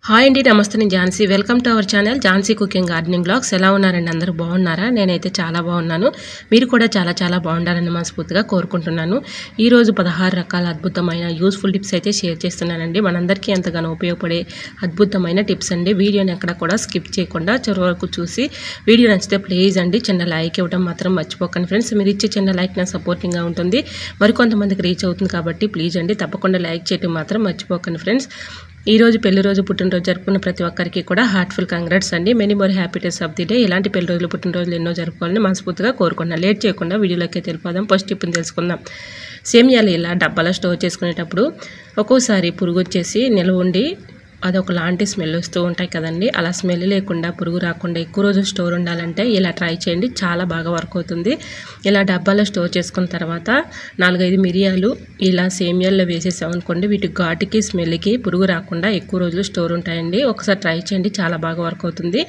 Hi అండి, నమస్తే. నేను Jhansi. Welcome to our channel Jhansi cooking gardening blogs. ఎలా ఉన్నారండి? అందరూ బాగున్నారా? నేనైతే చాలా బాగున్నాను. మీరు కూడా చాలా బాగుండాలని మనస్ఫూర్తిగా కోరుకుంటున్నాను. ఈరోజు 16 రకాల అద్భుతమైన యూస్ఫుల్ టిప్స్ అయితే షేర్ చేస్తున్నానండి. మనందరికీ ఎంతగానో ఉపయోగపడే అద్భుతమైన టిప్స్ అండి. వీడియోని ఎక్కడ కూడా స్కిప్ చేయకుండా చివరి వరకు చూసి వీడియో నచ్చితే ప్లీజ్ అండి చిన్న లైక్ ఇవ్వడం మాత్రం మర్చిపోకండి ఫ్రెండ్స్. మీరు ఇచ్చే చిన్న లైక్ నాకు సపోర్టింగ్గా ఉంటుంది, మరికొంతమందికి రీచ్ అవుతుంది కాబట్టి ప్లీజ్ అండి తప్పకుండా లైక్ చేయడం మాత్రం మర్చిపోకండి ఫ్రెండ్స్. ఈ రోజు పెళ్లి రోజు పుట్టినరోజు జరుపుకున్న ప్రతి ఒక్కరికి కూడా హార్ట్ఫుల్ కంగ్రాట్స్ అండి. Many more happiness of the day. ఇలాంటి పెళ్లి రోజులు పుట్టినరోజులు ఎన్నో జరుపుకోవాలని మనస్ఫూర్తిగా కోరుకున్నాను. లేట్ చేయకుండా వీడియోలోకి వెళ్ళిపోదాం. ఫస్ట్ టిప్ని తెలుసుకుందాం. సేమియాలు ఇలా డబ్బాలో స్టోర్ చేసుకునేటప్పుడు ఒక్కోసారి పురుగు వచ్చేసి నిల్వ ఉండి అదొక లాంటి స్మెల్ వస్తూ ఉంటాయి కదండి. అలా స్మెల్ లేకుండా పురుగు రాకుండా ఎక్కువ రోజులు స్టోర్ ఉండాలంటే ఇలా ట్రై చేయండి, చాలా బాగా వర్క్ అవుతుంది. ఇలా డబ్బాలో స్టోర్ చేసుకున్న తర్వాత 4-5 మిరియాలు ఇలా సేమియాల్లో వేసేసామనుకోండి, వీటి ఘాటుకి స్మెల్కి పురుగు రాకుండా ఎక్కువ రోజులు స్టోర్ ఉంటాయండి. ఒకసారి ట్రై చేయండి, చాలా బాగా వర్క్ అవుతుంది.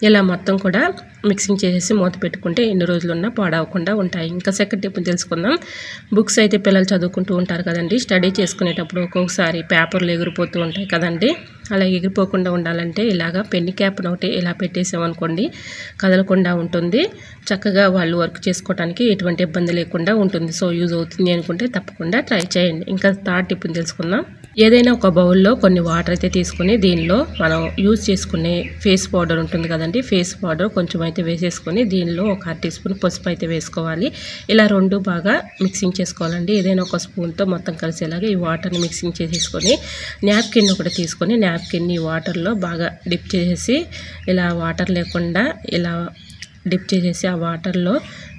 ఇలా మొత్తం కూడా మిక్సింగ్ చేసేసి మూత పెట్టుకుంటే ఎన్ని రోజులు ఉన్నా పాడవకుండా ఉంటాయి. ఇంకా సెకండ్ టిప్ తెలుసుకుందాం. బుక్స్ అయితే పిల్లలు చదువుకుంటూ ఉంటారు కదండి. స్టడీ చేసుకునేటప్పుడు ఒక్కొక్కసారి పేపర్లు ఎగిరిపోతూ ఉంటాయి కదండి. అలా ఎగిరిపోకుండా ఉండాలంటే ఇలాగా పెన్ క్యాప్ ఒకటి ఇలా పెట్టేసామనుకోండి, కదలకుండా ఉంటుంది. చక్కగా వాళ్ళు వర్క్ చేసుకోవడానికి ఎటువంటి ఇబ్బంది లేకుండా ఉంటుంది. సో యూజ్ అవుతుంది అనుకుంటే తప్పకుండా ట్రై చేయండి. ఇంకా థర్డ్ టిప్ని తెలుసుకుందాం. ఏదైనా ఒక బౌల్లో కొన్ని వాటర్ అయితే తీసుకుని దీనిలో మనం యూజ్ చేసుకునే ఫేస్ పౌడర్ ఉంటుంది కదండి. ఫేస్ పౌడర్ కొంచెం అయితే వేసేసుకొని దీనిలో ఒక 1/2 టీ స్పూన్ పసుపు అయితే వేసుకోవాలి. ఇలా రెండు బాగా మిక్సింగ్ చేసుకోవాలండి. ఏదైనా ఒక స్పూన్తో మొత్తం కలిసేలాగా ఈ వాటర్ని మిక్సింగ్ చేసేసుకొని నాప్కిన్ ఒకటి తీసుకొని నాప్కిన్ని ఈ వాటర్లో బాగా డిప్ చేసేసి ఇలా వాటర్ లేకుండా ఇలా డిప్ చేసేసి ఆ వాటర్లో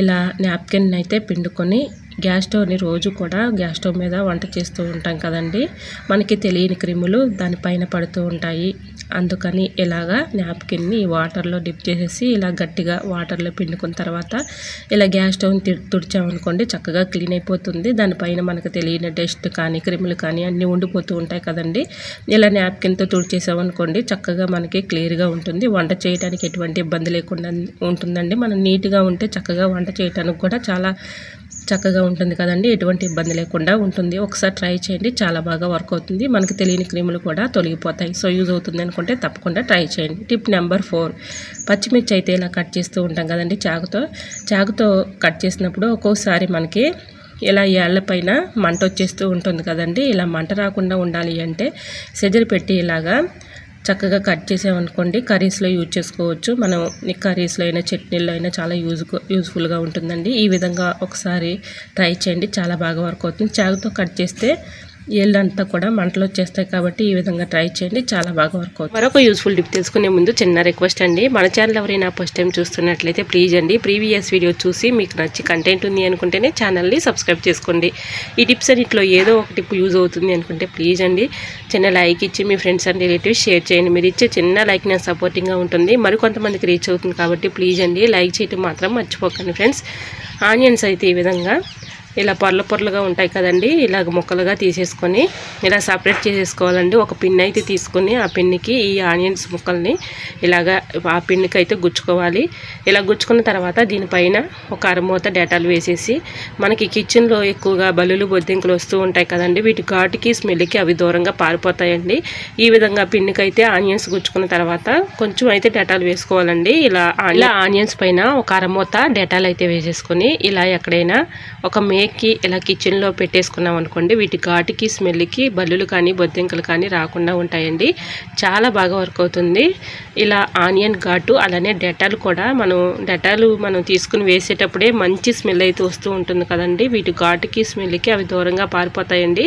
ఇలా నాప్కిన్ అయితే పిండుకొని గ్యాస్ స్టవ్ని రోజు కూడా గ్యాస్ స్టవ్ మీద వంట చేస్తూ ఉంటాం కదండి. మనకి తెలియని క్రిములు దానిపైన పడుతూ ఉంటాయి. అందుకని ఇలాగా నాప్కిన్ని ఈ వాటర్లో డిప్ చేసేసి ఇలా గట్టిగా వాటర్లో పిండుకున్న తర్వాత ఇలా గ్యాస్ స్టవ్ని తుడిచామనుకోండి, చక్కగా క్లీన్ అయిపోతుంది. దానిపైన మనకు తెలియని డస్ట్ కానీ క్రిములు కానీ అన్నీ ఉండిపోతూ ఉంటాయి కదండి. ఇలా నాప్కిన్తో తుడిచేసామనుకోండి, చక్కగా మనకి క్లియర్గా ఉంటుంది. వంట చేయడానికి ఎటువంటి ఇబ్బంది లేకుండా ఉంటుందండి. మనం నీట్గా ఉంటే చక్కగా వంట చేయడానికి కూడా చాలా చక్కగా ఉంటుంది కదండి. ఎటువంటి ఇబ్బంది లేకుండా ఉంటుంది. ఒకసారి ట్రై చేయండి, చాలా బాగా వర్క్ అవుతుంది. మనకు తెలియని క్రిములు కూడా తొలగిపోతాయి. సో యూజ్ అవుతుంది అనుకుంటే తప్పకుండా ట్రై చేయండి. Tip number 4. పచ్చిమిర్చి అయితే ఇలా కట్ చేస్తూ ఉంటాం కదండి. చాకుతో కట్ చేసినప్పుడు ఒక్కోసారి మనకి ఇలా ఏళ్లపైన మంట వచ్చేస్తూ ఉంటుంది కదండి. ఇలా మంట రాకుండా ఉండాలి అంటే సెజర్ పెట్టి ఇలాగా చక్కగా కట్ చేసామనుకోండి, కర్రీస్లో యూజ్ చేసుకోవచ్చు. మనం కర్రీస్లో అయినా చట్నీల్లో అయినా చాలా యూజ్ఫుల్గా ఉంటుందండి. ఈ విధంగా ఒకసారి ట్రై చేయండి, చాలా బాగా వర్క్ అవుతుంది. చాకుతో కట్ చేస్తే ఏళ్ళంతా కూడా మంటలు వచ్చేస్తాయి కాబట్టి ఈ విధంగా ట్రై చేయండి, చాలా బాగా వర్క్ అవుతుంది. మరొక యూస్ఫుల్ టిప్ తెలుసుకునే ముందు చిన్న రిక్వెస్ట్ అండి. మన ఛానల్ ఎవరైనా ఫస్ట్ టైం చూస్తున్నట్లయితే ప్లీజ్ అండి ప్రీవియస్ వీడియో చూసి మీకు నచ్చి కంటెంట్ ఉంది అనుకుంటేనే ఛానల్ని సబ్స్క్రైబ్ చేసుకోండి. ఈ టిప్స్ అన్నింటిలో ఏదో ఒక టిప్ యూజ్ అవుతుంది అనుకుంటే ప్లీజ్ అండి చిన్న లైక్ ఇచ్చి మీ ఫ్రెండ్స్ అండ్ రిలేటివ్స్ షేర్ చేయండి. మీరు ఇచ్చే చిన్న లైక్ నాకు సపోర్టింగ్గా ఉంటుంది, మరికొంతమందికి రీచ్ అవుతుంది కాబట్టి ప్లీజ్ అండి లైక్ చేయడం మాత్రం మర్చిపోకండి ఫ్రెండ్స్. ఆనియన్స్ అయితే ఈ విధంగా ఇలా పొరలుగా ఉంటాయి కదండి. ఇలాగ ముక్కలుగా తీసేసుకొని ఇలా సపరేట్ చేసేసుకోవాలండి. ఒక పిన్ అయితే తీసుకొని ఆ పిన్నికి ఈ ఆనియన్స్ ముక్కల్ని ఇలాగా ఆ పిన్నికి అయితే గుచ్చుకోవాలి. ఇలా గుచ్చుకున్న తర్వాత దీనిపైన ఒక అరమూత డేటాలు వేసేసి, మనకి కిచెన్లో ఎక్కువగా బల్లులు బొద్దింకలు వస్తూ ఉంటాయి కదండి, వీటి ఘాటుకి స్మెల్కి అవి దూరంగా పారిపోతాయండి. ఈ విధంగా పిన్నికి అయితే ఆనియన్స్ గుచ్చుకున్న తర్వాత కొంచెం అయితే డేటాలు వేసుకోవాలండి. ఇలా ఆనియన్స్ పైన ఒక అరమూత డేటాలు అయితే వేసేసుకొని ఇలా ఎక్కడైనా ఒక మేక్కి ఇలా కిచెన్లో పెట్టేసుకున్నాం అనుకోండి, వీటి ఘాటుకి స్మెల్కి బల్లులు కానీ బొద్దింకలు కానీ రాకుండా ఉంటాయండి. చాలా బాగా వర్క్ అవుతుంది. ఇలా ఆనియన్ ఘాటు అలానే డెటాల్ కూడా డెటాలు మనం తీసుకుని వేసేటప్పుడే మంచి స్మెల్ అయితే వస్తూ ఉంటుంది కదండి. వీటి ఘాటుకి స్మెల్కి అవి దూరంగా పారిపోతాయండి.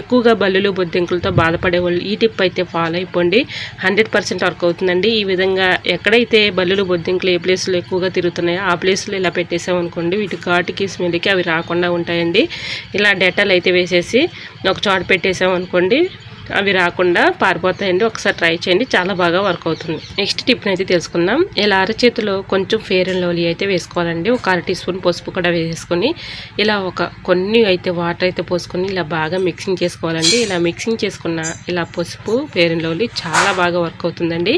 ఎక్కువగా బల్లులు బొద్దింకలతో బాధపడే వాళ్ళు ఈ టిప్ అయితే ఫాలో అయిపోండి, 100% వర్క్ అవుతుందండి. ఈ విధంగా ఎక్కడైతే బల్లులు బొద్దింకలు ఏ ప్లేస్లో ఎక్కువగా తిరుగుతున్నాయో ఆ ప్లేస్లో ఇలా పెట్టేసామనుకోండి, వీటి ఘాటుకి స్మెల్కి అవి రాకుండా ఉంటాయండి. ఇలా డెటాల్ అయితే వేసేసి ఒక చోట పెట్టేసామనుకోండి, అవి రాకుండా పారిపోతాయండి. ఒకసారి ట్రై చేయండి, చాలా బాగా వర్క్ అవుతుంది. నెక్స్ట్ టిప్ని అయితే తెలుసుకుందాం. ఇలా అరచేతిలో కొంచెం ఫెయిర్ అండ్ లవ్లీ అయితే వేసుకోవాలండి. ఒక 1/2 టీ స్పూన్ పసుపు కూడా వేసుకొని ఇలా కొన్ని అయితే వాటర్ అయితే పోసుకొని ఇలా బాగా మిక్సింగ్ చేసుకోవాలండి. ఇలా మిక్సింగ్ చేసుకున్న ఇలా పసుపు ఫెయిర్ అండ్ లవ్లీ చాలా బాగా వర్క్ అవుతుందండి.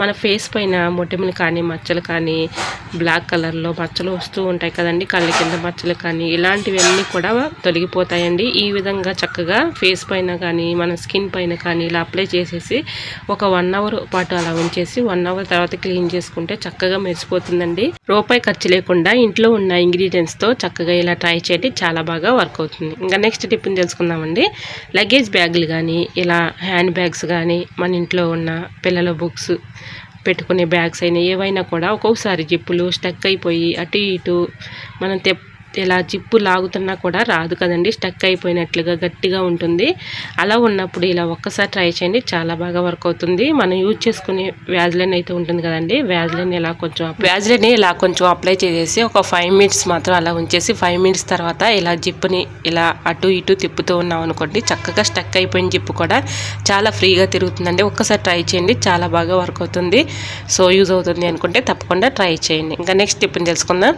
మన ఫేస్ పైన మొటిమలు కానీ మచ్చలు కానీ బ్లాక్ కలర్లో మచ్చలు వస్తూ ఉంటాయి కదండి, కళ్ళ కింద మచ్చలు కానీ ఇలాంటివన్నీ కూడా తొలగిపోతాయండి. ఈ విధంగా చక్కగా ఫేస్ పైన కానీ మన స్కిన్ స్కిన్ పైన కానీ ఇలా అప్లై చేసేసి ఒక 1 అవర్ పాటు అలా ఉంచేసి 1 అవర్ తర్వాత క్లీన్ చేసుకుంటే చక్కగా మెరిసిపోతుందండి. రూపాయి ఖర్చు లేకుండా ఇంట్లో ఉన్న ఇంగ్రీడియంట్స్తో చక్కగా ఇలా ట్రై చేయండి, చాలా బాగా వర్క్ అవుతుంది. ఇంకా నెక్స్ట్ టిప్ని తెలుసుకుందామండి. లగేజ్ బ్యాగులు కానీ ఇలా హ్యాండ్ బ్యాగ్స్ కానీ మన ఇంట్లో ఉన్న పిల్లల బుక్స్ పెట్టుకునే బ్యాగ్స్ అయినా ఏవైనా కూడా ఒక్కొక్కసారి జిప్పులు స్టక్ అయిపోయి అటు ఇటు మనం ఇలా జిప్పు లాగుతున్నా కూడా రాదు కదండి, స్టక్ అయిపోయినట్లుగా గట్టిగా ఉంటుంది. అలా ఉన్నప్పుడు ఇలా ఒక్కసారి ట్రై చేయండి, చాలా బాగా వర్క్ అవుతుంది. మనం యూజ్ చేసుకునే వ్యాజ్లైన్ అయితే ఉంటుంది కదండి, వ్యాజ్లైన్ ఇలా కొంచెం అప్లై చేసేసి ఒక 5 మినిట్స్ మాత్రం అలా ఉంచేసి 5 మినిట్స్ తర్వాత ఇలా జిప్పుని ఇలా అటు ఇటు తిప్పుతూ ఉన్నాం అనుకోండి, చక్కగా స్టక్ అయిపోయిన జిప్పు కూడా చాలా ఫ్రీగా తిరుగుతుందండి. ఒక్కసారి ట్రై చేయండి, చాలా బాగా వర్క్ అవుతుంది. సో యూజ్ అవుతుంది అనుకుంటే తప్పకుండా ట్రై చేయండి. ఇంకా నెక్స్ట్ టిప్ని తెలుసుకుందాం.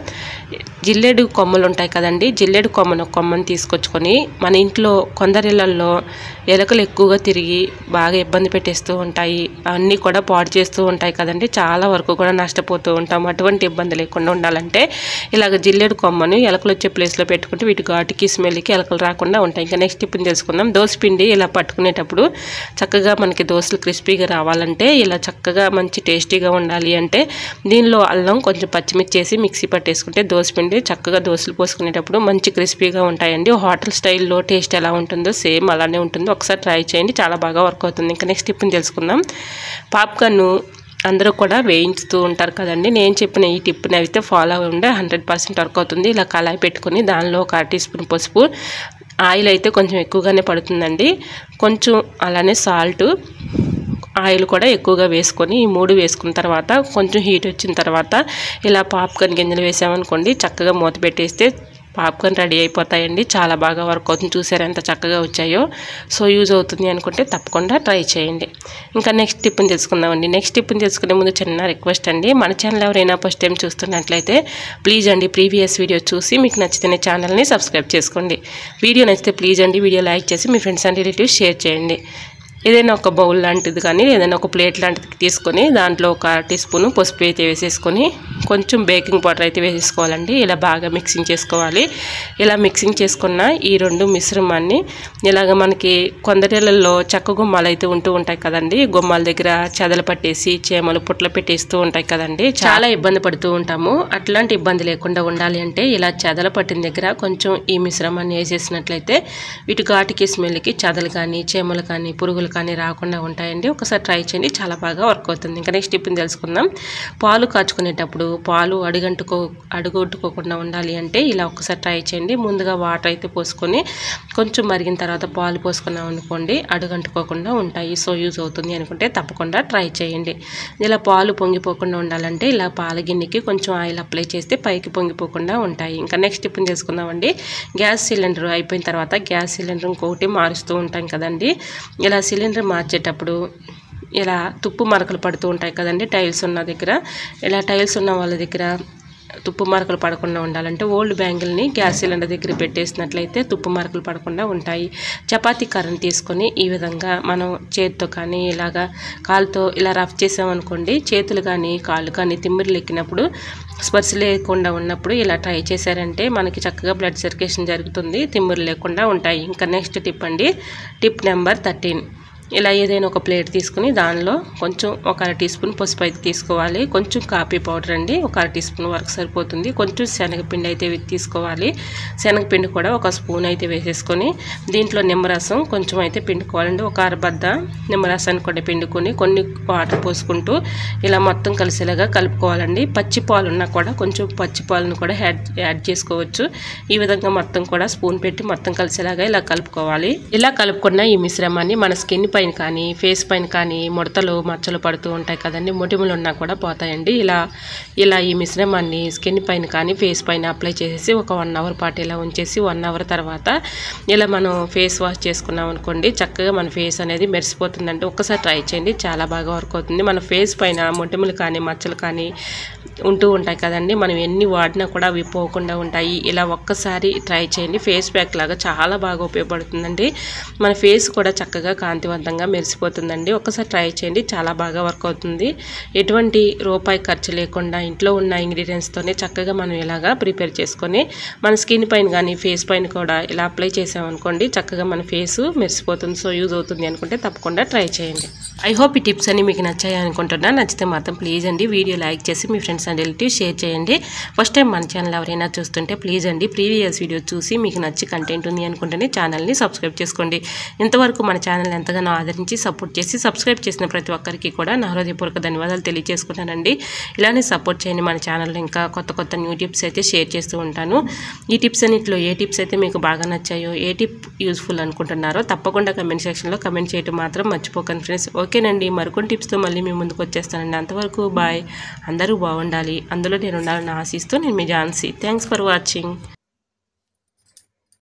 జిల్లేడు కొమ్మలు ఉంటాయి కదండి, జిల్లేడు కొమ్మను తీసుకొచ్చుకొని మన ఇంట్లో కొందరిళ్ళల్లో ఎలుకలు ఎక్కువగా తిరిగి బాగా ఇబ్బంది పెట్టేస్తూ ఉంటాయి, అన్నీ కూడా పాడు చేస్తూ ఉంటాయి కదండి, చాలా వరకు కూడా నష్టపోతూ ఉంటాం. అటువంటి ఇబ్బంది లేకుండా ఉండాలంటే ఇలాగ జిల్లేడు కొమ్మను ఎలుకలు వచ్చే ప్లేస్లో పెట్టుకుంటే వీటి ఘాటుకి స్మెల్కి ఎలుకలు రాకుండా ఉంటాయి. ఇంకా నెక్స్ట్ టిప్ని తెలుసుకుందాం. దోసపిండి ఇలా పట్టుకునేటప్పుడు చక్కగా మనకి దోశలు క్రిస్పీగా రావాలంటే, ఇలా చక్కగా మంచి టేస్టీగా ఉండాలి అంటే దీనిలో అల్లం కొంచెం పచ్చిమిర్చి వేసి మిక్సీ పట్టేసుకుంటే దోసపిండి చక్కగా దోశలు పోసుకునేటప్పుడు మంచి క్రిస్పీగా ఉంటాయండి. హోటల్ స్టైల్లో టేస్ట్ ఎలా ఉంటుందో సేమ్ అలానే ఉంటుంది. ఒకసారి ట్రై చేయండి, చాలా బాగా వర్క్ అవుతుంది. ఇంకా నెక్స్ట్ టిప్ని తెలుసుకుందాం. పాప్కార్న్ అందరూ కూడా వేయించుతూ ఉంటారు కదండి, నేను చెప్పిన ఈ టిప్ని అయితే ఫాలో అవ్వండి, 100% వర్క్ అవుతుంది. ఇలా కళాయి పెట్టుకొని దానిలో ఒక 1 టీ స్పూన్ పసుపు, ఆయిల్ అయితే కొంచెం ఎక్కువగానే పడుతుందండి, కొంచెం అలానే సాల్ట్, ఆయిల్ కూడా ఎక్కువగా వేసుకొని ఈ 3 వేసుకున్న తర్వాత కొంచెం హీట్ వచ్చిన తర్వాత ఇలా పాప్కార్న్ గింజలు వేసామనుకోండి, చక్కగా మూత పెట్టేస్తే పాప్కార్న్ రెడీ అయిపోతాయండి, చాలా బాగా వర్క్ అవుతుంది. చూసారు ఎంత చక్కగా వచ్చాయో. సో యూజ్ అవుతుంది అనుకుంటే తప్పకుండా ట్రై చేయండి. ఇంకా నెక్స్ట్ టిప్ని తెలుసుకుందామండి. నెక్స్ట్ టిప్ని తెలుసుకునే ముందు చిన్న రిక్వెస్ట్ అండి, మన ఛానల్ ఎవరైనా ఫస్ట్ టైం చూస్తున్నట్లయితే ప్లీజ్ అండి ప్రీవియస్ వీడియో చూసి మీకు నచ్చితే ఛానల్ని సబ్స్క్రైబ్ చేసుకోండి. వీడియో నచ్చితే ప్లీజ్ అండి వీడియో లైక్ చేసి మీ ఫ్రెండ్స్ అండ్ రిలేటివ్స్ షేర్ చేయండి. ఏదైనా ఒక బౌల్ లాంటిది కానీ ఏదైనా ఒక ప్లేట్ లాంటిది తీసుకొని దాంట్లో ఒక 1 టీ స్పూన్ పసుపు అయితే వేసేసుకొని కొంచెం బేకింగ్ పౌడర్ అయితే వేసేసుకోవాలండి. ఇలా బాగా మిక్సింగ్ చేసుకోవాలి. ఇలా మిక్సింగ్ చేసుకున్న ఈ 2 మిశ్రమాన్ని ఇలాగ మనకి కొందరిళ్ళల్లో చెక్క గుమ్మాలు అయితే ఉంటూ ఉంటాయి కదండి, గుమ్మాల దగ్గర చెదలు పట్టేసి చీమలు పుట్లు పెట్టేస్తూ ఉంటాయి కదండి, చాలా ఇబ్బంది పడుతూ ఉంటాము. అట్లాంటి ఇబ్బంది లేకుండా ఉండాలి అంటే ఇలా చెదలు పట్టిన దగ్గర కొంచెం ఈ మిశ్రమాన్ని వేసేసినట్లయితే వీటి ఘాటుకి స్మెల్కి చెదలు కానీ చీమలు కానీ పురుగులు కానీ రాకుండా ఉంటాయండి. ఒకసారి ట్రై చేయండి, చాలా బాగా వర్క్ అవుతుంది. ఇంకా నెక్స్ట్ టిప్ని తెలుసుకుందాం. పాలు కాచుకునేటప్పుడు పాలు అడుగొట్టుకోకుండా ఉండాలి అంటే ఇలా ఒకసారి ట్రై చేయండి. ముందుగా వాటర్ అయితే పోసుకొని కొంచెం మరిగిన తర్వాత పాలు పోసుకున్నాం అనుకోండి, అడుగంటుకోకుండా ఉంటాయి. సో యూజ్ అవుతుంది అనుకుంటే తప్పకుండా ట్రై చేయండి. ఇలా పాలు పొంగిపోకుండా ఉండాలంటే ఇలా పాల గిన్నెకి కొంచెం ఆయిల్ అప్లై చేస్తే పైకి పొంగిపోకుండా ఉంటాయి. ఇంకా నెక్స్ట్ టిప్ని తెలుసుకుందామండి. గ్యాస్ సిలిండర్ అయిపోయిన తర్వాత గ్యాస్ సిలిండర్ ఇంకొకటి మారుస్తూ ఉంటాం కదండి, ఇలా సిలిండర్ మార్చేటప్పుడు ఇలా తుప్పు మరకలు పడుతూ ఉంటాయి కదండి టైల్స్ ఉన్న దగ్గర, ఇలా టైల్స్ ఉన్న వాళ్ళ దగ్గర తుప్పు మరకలు పడకుండా ఉండాలంటే ఓల్డ్ బ్యాంగిల్ని గ్యాస్ సిలిండర్ దగ్గర పెట్టేసినట్లయితే తుప్పు మరకలు పడకుండా ఉంటాయి. చపాతీ కర్రను తీసుకొని ఈ విధంగా మనం చేతితో కానీ ఇలాగా కాలుతో ఇలా రఫ్ చేసామనుకోండి, చేతులు కానీ కాళ్ళు కానీ తిమ్మిర్లు ఎక్కినప్పుడు స్పర్శ లేకుండా ఉన్నప్పుడు ఇలా ట్రై చేశారంటే మనకి చక్కగా బ్లడ్ సర్క్యులేషన్ జరుగుతుంది, తిమ్మిర్లు లేకుండా ఉంటాయి. ఇంకా నెక్స్ట్ టిప్ అండి, టిప్ నెంబర్ 13. ఇలా ఏదైనా ఒక ప్లేట్ తీసుకుని దానిలో కొంచెం ఒక 1 టీ స్పూన్ పసుపు అయితే తీసుకోవాలి, కొంచెం కాఫీ పౌడర్ అండి ఒక 1 టీ స్పూన్ వరకు సరిపోతుంది, కొంచెం శనగపిండి అయితే తీసుకోవాలి, శనగపిండి కూడా ఒక స్పూన్ అయితే వేసేసుకొని దీంట్లో నిమ్మరసం కొంచెం అయితే పిండుకోవాలండి, ఒక 1/2 బద్ద నిమ్మరసాన్ని కూడా పిండుకొని కొన్ని వాటర్ పోసుకుంటూ ఇలా మొత్తం కలిసేలాగా కలుపుకోవాలండి. పచ్చి పాలు ఉన్నా కూడా కొంచెం పచ్చి పాలను కూడా యాడ్ చేసుకోవచ్చు. ఈ విధంగా మొత్తం కూడా స్పూన్ పెట్టి మొత్తం కలిసేలాగా ఇలా కలుపుకోవాలి. ఇలా కలుపుకున్న ఈ మిశ్రమాన్ని మన స్కిన్ పైన కానీ ఫేస్ పైన కానీ ముడతలు మచ్చలు పడుతూ ఉంటాయి కదండి, మొటిమలు ఉన్నా కూడా పోతాయండి. ఇలా ఈ మిశ్రమాన్ని స్కిన్ పైన కానీ ఫేస్ పైన అప్లై చేసేసి ఒక 1 అవర్ పాటు ఇలా ఉంచేసి 1 అవర్ తర్వాత ఇలా మనం ఫేస్ వాష్ చేసుకున్నాం అనుకోండి, చక్కగా మన ఫేస్ అనేది మెరిసిపోతుందండి. ఒక్కసారి ట్రై చేయండి, చాలా బాగా వర్క్ అవుతుంది. మన ఫేస్ పైన మొటిమలు కానీ మచ్చలు కానీ ఉంటూ ఉంటాయి కదండి, మనం ఎన్ని వాడినా కూడా అవి పోకుండా ఉంటాయి. ఇలా ఒక్కసారి ట్రై చేయండి, ఫేస్ ప్యాక్ లాగా చాలా బాగా ఉపయోగపడుతుందండి. మన ఫేస్ కూడా చక్కగా కాంతివంతంగా ప్రకాశవంతంగా మెరిసిపోతుందండి. ఒక్కసారి ట్రై చేయండి, చాలా బాగా వర్క్ అవుతుంది. ఎటువంటి రూపాయి ఖర్చు లేకుండా ఇంట్లో ఉన్న ఇంగ్రీడియంట్స్తోనే చక్కగా మనం ఇలాగా ప్రిపేర్ చేసుకొని మన స్కిన్ పైన కానీ ఫేస్ పైన కూడా ఇలా అప్లై చేసామనుకోండి చక్కగా మన ఫేస్ మెరిసిపోతుంది. సో యూజ్ అవుతుంది అనుకుంటే తప్పకుండా ట్రై చేయండి. ఐ హోప్ ఈ టిప్స్ అన్ని మీకు నచ్చాయి అనుకుంటున్నా. నచ్చితే మాత్రం ప్లీజ్ అండి వీడియో లైక్ చేసి మీ ఫ్రెండ్స్ అండ్ రిలేటివ్స్ షేర్ చేయండి. ఫస్ట్ టైం మన ఛానల్ ఎవరైనా చూస్తుంటే ప్లీజ్ అండి ప్రీవియస్ వీడియో చూసి మీకు నచ్చి కంటెంట్ ఉంది అనుకుంటేనే ఛానల్ని సబ్స్క్రైబ్ చేసుకోండి. ఇంతవరకు మన ఛానల్ ఎంతగానో ఆదరించి సపోర్ట్ చేసి సబ్స్క్రైబ్ చేసిన ప్రతి ఒక్కరికి కూడా నా హృదయపూర్వక ధన్యవాదాలు తెలియజేసుకుంటానండి. ఇలానే సపోర్ట్ చేయండి. మన ఛానల్లో ఇంకా కొత్త న్యూ టిప్స్ అయితే షేర్ చేస్తూ ఉంటాను. ఈ టిప్స్ అన్నింటిలో ఏ టిప్స్ అయితే మీకు బాగా నచ్చాయో, ఏ టిప్ యూస్ఫుల్ అనుకుంటున్నారో తప్పకుండా కమెంట్ సెక్షన్లో కమెంట్ చేయడం మాత్రం మర్చిపోకండి ఫ్రెండ్స్. ఓకేనండి, మరికొన్ని టిప్స్తో మళ్ళీ మీ ముందుకు వచ్చేస్తానండి. అంతవరకు బాయ్. అందరూ బాగుండాలి, అందులో నేను ఉండాలని ఆశిస్తూ నేను మీ ఝాన్సీ. Thanks for watching.